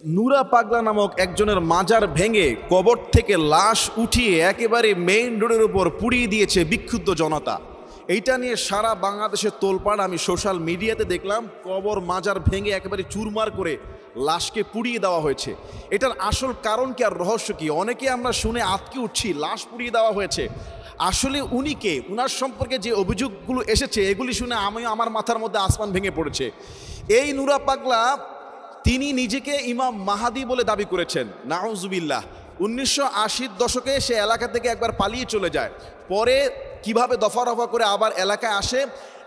নুরা পাগলা নামক একজনের মাজার ভেঙে কবর থেকে লাশ উঠিয়ে একেবারে মেইন রোডের উপর পুড়িয়ে দিয়েছে বিক্ষুব্ধ জনতা। এইটা নিয়ে সারা বাংলাদেশের তোলপাড়। আমি সোশ্যাল মিডিয়াতে দেখলাম কবর মাজার ভেঙে একেবারে চুরমার করে লাশকে পুড়িয়ে দেওয়া হয়েছে। এটার আসল কারণ কি আর রহস্য কি? অনেকে আমরা শুনে আটকে উঠছি লাশ পুড়িয়ে দেওয়া হয়েছে। আসলে উনি কে, উনার সম্পর্কে যে অভিযোগগুলো এসেছে এগুলি শুনে আমার মাথার মধ্যে আসমান ভেঙে পড়েছে। এই নুরা পাগলা তিনি নিজেকে ইমাম মাহাদি বলে দাবি করেছেন, নাউজুবিল্লাহ। 1980-র দশকে সে এলাকা থেকে একবার পালিয়ে চলে যায়, পরে কিভাবে দফা রফা করে আবার এলাকায় আসে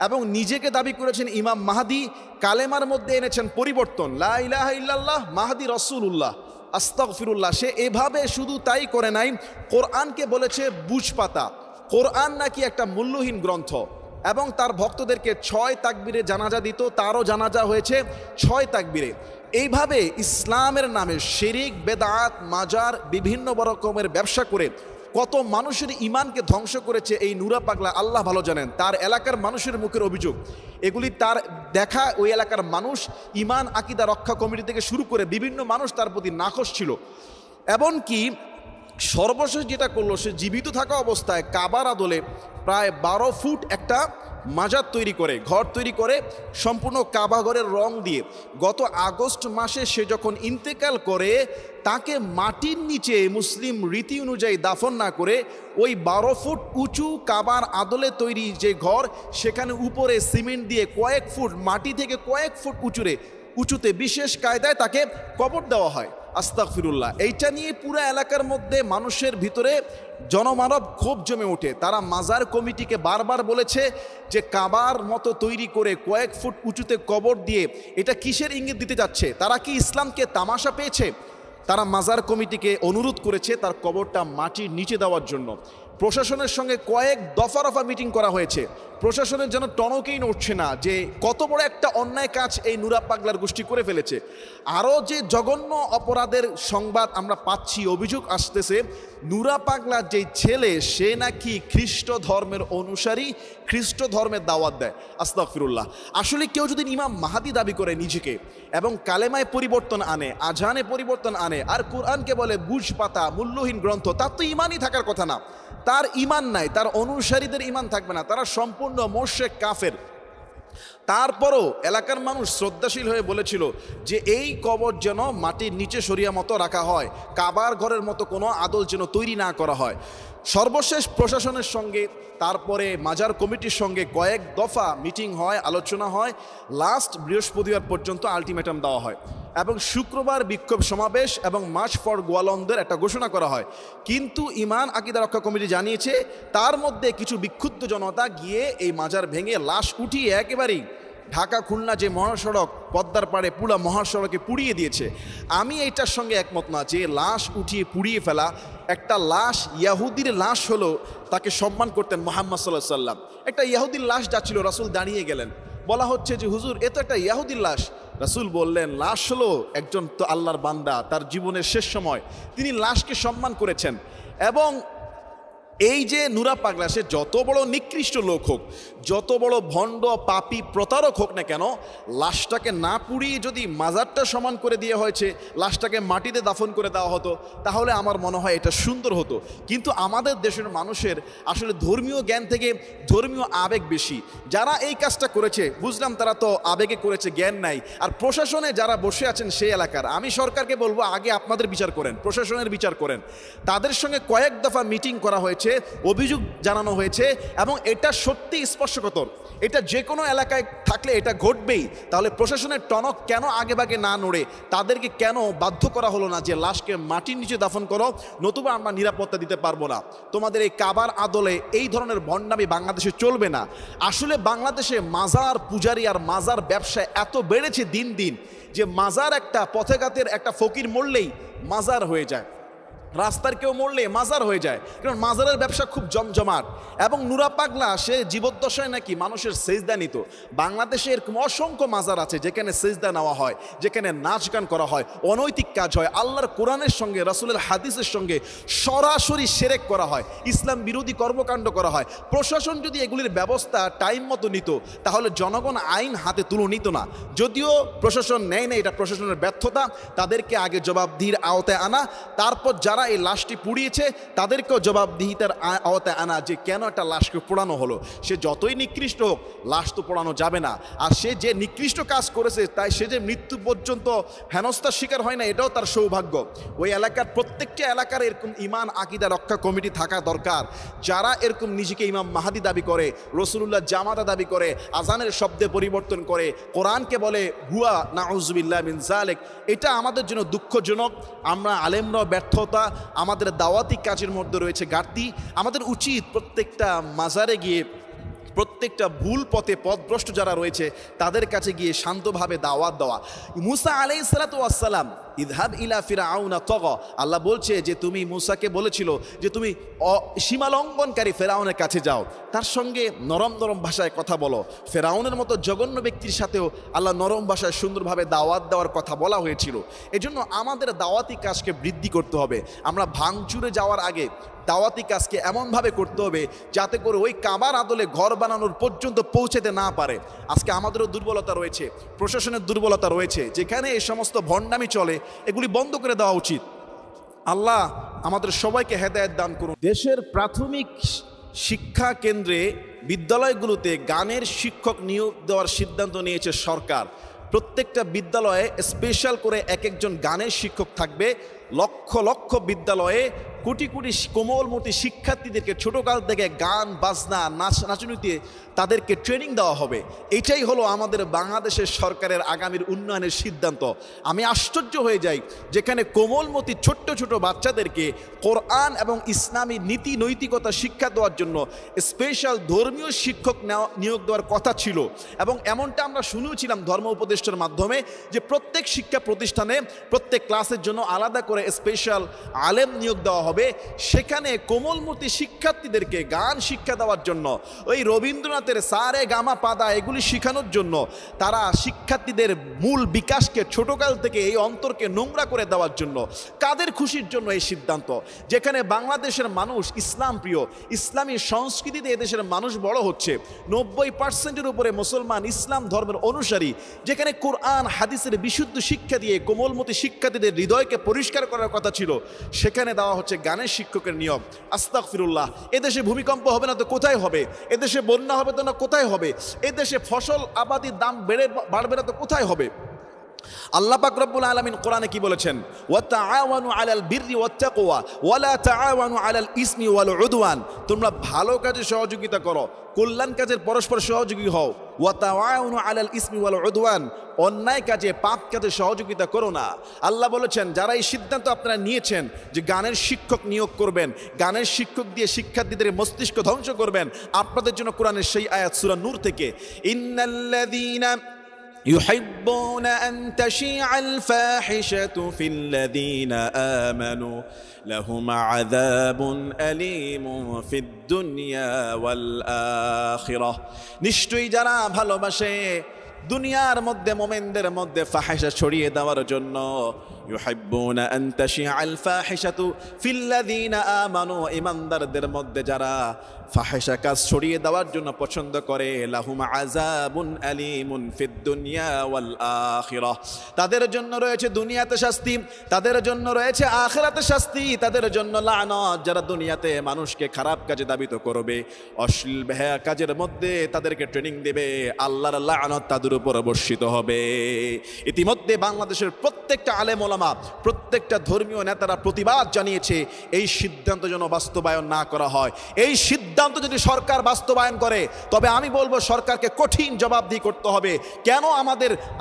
এবং নিজেকে দাবি করেছেন ইমাম মাহাদি। কালেমার মধ্যে এনেছেন পরিবর্তন, লা ইলাহা ইল্লাল্লাহ মাহাদি রাসূলুল্লাহ আস্তাগফিরুল্লাহ। সে এভাবে শুধু তাই করে নাই, কোরআনকে বলেছে বুঝপাতা। কোরআন নাকি একটা মূল্যহীন গ্রন্থ এবং তার ভক্তদেরকে 6 তাকবীরে জানাজা দিত, তারও জানাজা হয়েছে 6 তাকবীরে। এইভাবে ইসলামের নামে শিরিক, বেদাত, মাজার, বিভিন্ন রকমের ব্যবসা করে কত মানুষের ইমানকে ধ্বংস করেছে এই নুরা পাগলা, আল্লাহ ভালো জানেন। তার এলাকার মানুষের মুখের অভিযোগ এগুলি তার দেখা। ওই এলাকার মানুষ ইমান আকিদা রক্ষা কমিটি থেকে শুরু করে বিভিন্ন মানুষ তার প্রতি নাখোশ ছিল। এমনকি সর্বশেষ যেটা করলো, সে জীবিত থাকা অবস্থায় কাবার আদলে প্রায় 12 ফুট একটা মাজার তৈরি করে, ঘর তৈরি করে সম্পূর্ণ কাবা ঘরের রং দিয়ে। গত আগস্ট মাসে সে যখন ইন্তেকাল করে তাকে মাটির নিচে মুসলিম রীতি অনুযায়ী দাফন না করে ওই 12 ফুট উঁচু কাবার আদলে তৈরি যে ঘর, সেখানে উপরে সিমেন্ট দিয়ে কয়েক ফুট মাটি থেকে কয়েক ফুট উঁচুতে বিশেষ কায়দায় তাকে কবর দেওয়া হয়। আস্তাগফিরুল্লাহ। এইটা নিয়ে পুরো এলাকার মধ্যে মানুষের ভিতরে জনমানব ক্ষোভ জমে ওঠে। তারা মাজার কমিটিকে বারবার বলেছে যে কাবার মতো তৈরি করে কয়েক ফুট উঁচুতে কবর দিয়ে এটা কিসের ইঙ্গিত দিতে যাচ্ছে? তারা কি ইসলামকে তামাশা পেয়েছে? তারা মাজার কমিটিকে অনুরোধ করেছে তার কবরটা মাটির নিচে দেওয়ার জন্য। প্রশাসনের সঙ্গে কয়েক দফা রফা মিটিং করা হয়েছে। প্রশাসনের যেন টনকেই নড়ছে না যে কত বড় একটা অন্যায় কাজ এই নুরা পাগলার গোষ্ঠী করে ফেলেছে। আরও যে জঘন্য অপরাধের সংবাদ আমরা পাচ্ছি, অভিযোগ আসতেছে, নুরা পাগলার যে ছেলে সে নাকি খ্রিস্ট ধর্মের অনুসারী, খ্রিস্ট ধর্মের দাওয়াত দেয়। আস্তাগফিরুল্লাহ। আসলে কেউ যদি ইমাম মাহাদি দাবি করে নিজেকে এবং কালেমায় পরিবর্তন আনে, আজানে পরিবর্তন আনে, আর কোরআনকে বলে বুঝ পাতা, মূল্যহীন গ্রন্থ, তার তো ইমানই থাকার কথা না। তার ইমান নাই, তার অনুসারীদের ইমান থাকবে না, তারা সম্পূর্ণ মুশরিক কাফের। তারপরও এলাকার মানুষ শ্রদ্ধাশীল হয়ে বলেছিল যে এই কবর যেন মাটির নিচে সরিয়া মতো রাখা হয়, কাবার ঘরের মতো কোনো আদল যেন তৈরি না করা হয়। সর্বশেষ প্রশাসনের সঙ্গে তারপরে মাজার কমিটির সঙ্গে কয়েক দফা মিটিং হয়, আলোচনা হয়, লাস্ট বৃহস্পতিবার পর্যন্ত আলটিমেটাম দেওয়া হয় এবং শুক্রবার বিক্ষোভ সমাবেশ এবং মার্চ ফর গোয়ালন্দের একটা ঘোষণা করা হয়। কিন্তু ইমান আকিদা রক্ষা কমিটি জানিয়েছে তার মধ্যে কিছু বিক্ষুব্ধ জনতা গিয়ে এই মাজার ভেঙে লাশ উঠিয়ে একেবারেই ঢাকা খুলনা যে মহাসড়ক, পদ্মার পাড়ে পুরা মহাসড়কে পুড়িয়ে দিয়েছে। আমি এইটার সঙ্গে একমত না যে লাশ উঠিয়ে পুড়িয়ে ফেলা। একটা লাশ, ইয়াহুদির লাশ হলো, তাকে সম্মান করতেন মুহাম্মদ সাল্লাল্লাহু আলাইহি ওয়াসাল্লাম। একটা ইয়াহুদির লাশ যাচ্ছিল, রাসূল দাঁড়িয়ে গেলেন, বলা হচ্ছে যে হুজুর এ তো একটা ইয়াহুদির লাশ। রাসূল বললেন লাশ হলো একজন তো আল্লাহর বান্দা, তার জীবনের শেষ সময় তিনি লাশকে সম্মান করেছেন। এবং এই যে নুরা পাগলা, সে যত বড় নিকৃষ্ট লোক হোক, যত বড় ভণ্ড পাপী প্রতারক হোক না কেন, লাশটাকে না পুড়িয়ে যদি মাজারটা সমান করে দিয়ে হয়েছে, লাশটাকে মাটিতে দাফন করে দেওয়া হতো, তাহলে আমার মনে হয় এটা সুন্দর হতো। কিন্তু আমাদের দেশের মানুষের আসলে ধর্মীয় জ্ঞান থেকে ধর্মীয় আবেগ বেশি। যারা এই কাজটা করেছে বুঝলাম তারা তো আবেগে করেছে, জ্ঞান নাই। আর প্রশাসনে যারা বসে আছেন সেই এলাকার, আমি সরকারকে বলবো আগে আপনাদের বিচার করেন, প্রশাসনের বিচার করেন। তাদের সঙ্গে কয়েক দফা মিটিং করা হয়েছে, অভিযোগ জানানো হয়েছে এবং এটা সত্যি স্পর্শকাতর। এটা যে কোনো এলাকায় থাকলে এটা ঘটবেই। তাহলে প্রশাসনের টনক কেন আগেভাগে না নড়ে? তাদেরকে কেন বাধ্য করা হলো না যে লাশকে মাটির নিচে দাফন করো, নতুবা আমরা নিরাপত্তা দিতে পারবো না? তোমাদের এই কাবার আদলে এই ধরনের ভণ্ডামি বাংলাদেশে চলবে না। আসলে বাংলাদেশে মাজার পূজারি আর মাজার ব্যবসা এত বেড়েছে দিন দিন যে মাজার একটা পথেঘাতের একটা ফকির মরলেই মাজার হয়ে যায়। রাস্তার কেউ মরলে মাজার হয়ে যায়, কারণ মাজারের ব্যবসা খুব জমজমাট। এবং নুরা পাগলা সে জীবদ্দশায় নাকি মানুষের সেজদা নিত। বাংলাদেশে এরকম অসংখ্য মাজার আছে যেখানে সেজদা নেওয়া হয়, যেখানে নাচ গান করা হয়, অনৈতিক কাজ হয়, আল্লাহর কোরআনের সঙ্গে রাসূলের হাদিসের সঙ্গে সরাসরি শিরক করা হয়, ইসলাম বিরোধী কর্মকাণ্ড করা হয়। প্রশাসন যদি এগুলির ব্যবস্থা টাইম মতো নিত তাহলে জনগণ আইন হাতে তুলে নিত না। যদিও প্রশাসন নেয় না, এটা প্রশাসনের ব্যর্থতা, তাদেরকে আগে জবাবদিহির আওতায় আনা, তারপর যারা এই লাশটি পুড়িয়েছে তাদেরকেও জবাবদিহিতার আওতায় আনা, যে কেন একটা লাশকে পোড়ানো হলো। সে যতই নিকৃষ্ট হোক, লাশ তো পোড়ানো যাবে না। আর সে যে নিকৃষ্ট কাজ করেছে তাই সে যে মৃত্যু পর্যন্ত হেনস্থার শিকার হয় না, এটাও তার সৌভাগ্য। ওই এলাকার প্রত্যেকটা এলাকার এরকম ইমান আকিদা রক্ষা কমিটি থাকা দরকার, যারা এরকম নিজেকে ইমাম মাহাদি দাবি করে, রসুলুল্লাহ জামাতা দাবি করে, আজানের শব্দে পরিবর্তন করে, কোরআনকে বলে হুয়া নাউজুবিল্লাহ মিন যালিক। এটা আমাদের জন্য দুঃখজনক। আমরা আলেমরাও ব্যর্থতা, আমাদের দাওয়াতি কাজের মধ্যে রয়েছে ঘাটতি। আমাদের উচিত প্রত্যেকটা মাজারে গিয়ে, প্রত্যেকটা ভুল পথে পথভ্রষ্ট যারা রয়েছে তাদের কাছে গিয়ে শান্তভাবে দাওয়াত দেওয়া। মুসা আলাইহিস সালাতু ওয়াস সালাম ইযহাব ইলা ফিরআউনা তাগা, আল্লাহ বলছে যে তুমি মুসাকে বলেছিল যে তুমি সীমালঙ্ঘনকারী ফেরাউনের কাছে যাও, তার সঙ্গে নরম নরম ভাষায় কথা বলো। ফেরাউনের মতো জঘন্য ব্যক্তির সাথেও আল্লাহ নরম ভাষায় সুন্দরভাবে দাওয়াত দেওয়ার কথা বলা হয়েছিল। এজন্য আমাদের দাওয়াতি কাজকে বৃদ্ধি করতে হবে। আমরা ভাঙচুরে যাওয়ার আগে দাওয়াতি কাজকে এমনভাবে করতে হবে যাতে করে ওই কাবার আদলে ঘর বানানোর পর্যন্ত পৌঁছাতে না পারে। আজকে আমাদেরও দুর্বলতা রয়েছে, প্রশাসনের দুর্বলতা রয়েছে, যেখানে এই সমস্ত ভণ্ডামি চলে এগুলি বন্ধ করে দেওয়া উচিত। আল্লাহ আমাদের সবাইকে হেদায়েত দান করুন। দেশের প্রাথমিক শিক্ষা কেন্দ্রে, বিদ্যালয়গুলোতে গানের শিক্ষক নিয়োগ দেওয়ার সিদ্ধান্ত নিয়েছে সরকার। প্রত্যেকটা বিদ্যালয়ে স্পেশাল করে এক একজন গানের শিক্ষক থাকবে। লক্ষ লক্ষ বিদ্যালয়ে কোটি কোটি কোমলমতি শিক্ষার্থীদেরকে ছোটকাল থেকে গান বাজনা নাচনীতে তাদেরকে ট্রেনিং দেওয়া হবে। এটাই হলো আমাদের বাংলাদেশের সরকারের আগামীর উন্নয়নের সিদ্ধান্ত। আমি আশ্চর্য হয়ে যাই, যেখানে কোমলমতি ছোট্ট ছোট বাচ্চাদেরকে কোরআন এবং ইসলামী নীতি নৈতিকতা শিক্ষা দেওয়ার জন্য স্পেশাল ধর্মীয় শিক্ষক নিয়োগ দেওয়ার কথা ছিল, এবং এমনটা আমরা শুনেওছিলাম ধর্ম উপদেষ্টার মাধ্যমে যে প্রত্যেক শিক্ষা প্রতিষ্ঠানে প্রত্যেক ক্লাসের জন্য আলাদা করে স্পেশাল আলেম নিয়োগ দেওয়া হবে। সেখানে কোমলমতি শিক্ষার্থীদেরকে গান শিক্ষা দেওয়ার জন্য, ওই রবীন্দ্রনাথের সারে গামা পাদা এগুলি শেখানোর জন্য, তারা শিক্ষার্থীদের মূল বিকাশকে ছোটকাল থেকে এই অন্তরকে নোংরা করে দেওয়ার জন্য, কাদের খুশির জন্য এই সিদ্ধান্ত? যেখানে বাংলাদেশের মানুষ ইসলাম প্রিয়, ইসলামী সংস্কৃতিতে এদেশের মানুষ বড় হচ্ছে, 90% উপরে মুসলমান ইসলাম ধর্মের অনুসারী, যেখানে কোরআন হাদিসের বিশুদ্ধ শিক্ষা দিয়ে কোমলমতি শিক্ষার্থীদের হৃদয়কে পরিষ্কার করার কথা ছিল, সেখানে দেওয়া হচ্ছে গানের শিক্ষকের নিয়ম। আস্তাগফিরুল্লাহ। এদেশে ভূমিকম্প হবে না তো কোথায় হবে? এদেশে বন্যা হবে তো না কোথায় হবে? এদেশে ফসল আবাদির দাম বাড়বে না তো কোথায় হবে? আল্লাহ পাক রব্বুল আলামিন কোরআনে কি বলেছেন? ওয়া তাআওয়ানু আলাল বিররি ওয়াত তাকওয়া ওয়া লা তাআওয়ানু আলাল ইসমি ওয়াল উদওয়ান। তোমরা ভালো কাজে সহযোগিতা করো, কল্যাণ কাজের পরস্পর সহযোগী হও। ওয়া তাআওয়ানু আলাল ইসমি ওয়াল উদওয়ান, অন্যায় কাজে পাপ কাজে সহযোগিতা করো না। আল্লাহ বলেছেন যারা এই সিদ্ধান্ত আপনারা নিয়েছেন যে গানের শিক্ষক নিয়োগ করবেন, গানের শিক্ষক দিয়ে শিক্ষার্থীদের মস্তিষ্ক ধ্বংস করবেন, আপনাদের জন্য কোরআনের সেই আয়াত সূরা নূর থেকে, ইন্নাল্লাযীনা يحبون أن تشيع الفاحشة في الذين آمنوا لهم عذاب أليم في الدنيا والآخرة। নিশ্চয়ই যারা ভালোবাসে দুনিয়ার মধ্যে মোমেনদের মধ্যে ফাহিশা ছড়িয়ে দেওয়ার জন্য, ইউহিব্বুনা আন তাশিআল ফাহিশাতু ফিল্লাযীনা আমানু, ঈমানদারদের মধ্যে যারা ফাহিশা কাজ ছড়িয়ে দেওয়ার জন্য পছন্দ করে, লাহুম আযাবুন আলীমুন ফিদ দুনিয়া ওয়াল আখিরাহ, তাদের জন্য রয়েছে দুনিয়াতে শাস্তি, তাদের জন্য রয়েছে আখিরাতে শাস্তি, তাদের জন্য লানত। যারা দুনিয়াতে মানুষকে খারাপ কাজে দাবিত করবে, অশ্লীল বেহায়া কাজের মধ্যে তাদেরকে ট্রেনিং দেবে, আল্লাহর লানত তাদের উপর বর্ষিত হবে। ইতিমধ্যে বাংলাদেশের প্রত্যেকটা আলেম ওলামা, প্রত্যেকটা ধর্মীয় নেতারা প্রতিবাদ জানিয়েছে এই সিদ্ধান্ত যেন বাস্তবায়ন না করা হয়। এই সিদ্ধান্ত যদি সরকার বাস্তবায়ন করে তবে আমি বলবো সরকারকে কঠিন জবাবদিহি করতে হবে। কেন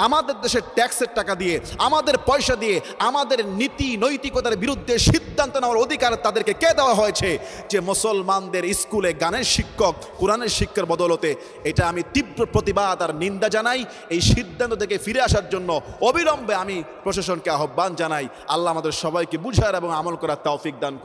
আমাদের দেশের ট্যাক্সের টাকা দিয়ে, আমাদের পয়সা দিয়ে, আমাদের নীতি নৈতিকতার বিরুদ্ধে সিদ্ধান্ত নেওয়ার অধিকার তাদেরকে কে দেওয়া হয়েছে? যে মুসলমানদের স্কুলে গানের শিক্ষক কোরআনের শিক্ষার বদলতে। এটা আমি তীব্র প্রতিবাদ আর নিন্দা জানাই। এই সিদ্ধান্ত থেকে ফিরে আসার জন্য অবিলম্বে আমি প্রশাসনকে আহ্বান জানাই। আল্লাহ আমাদের সবাইকে বুঝার এবং আমল করার তৌফিক দান করুন।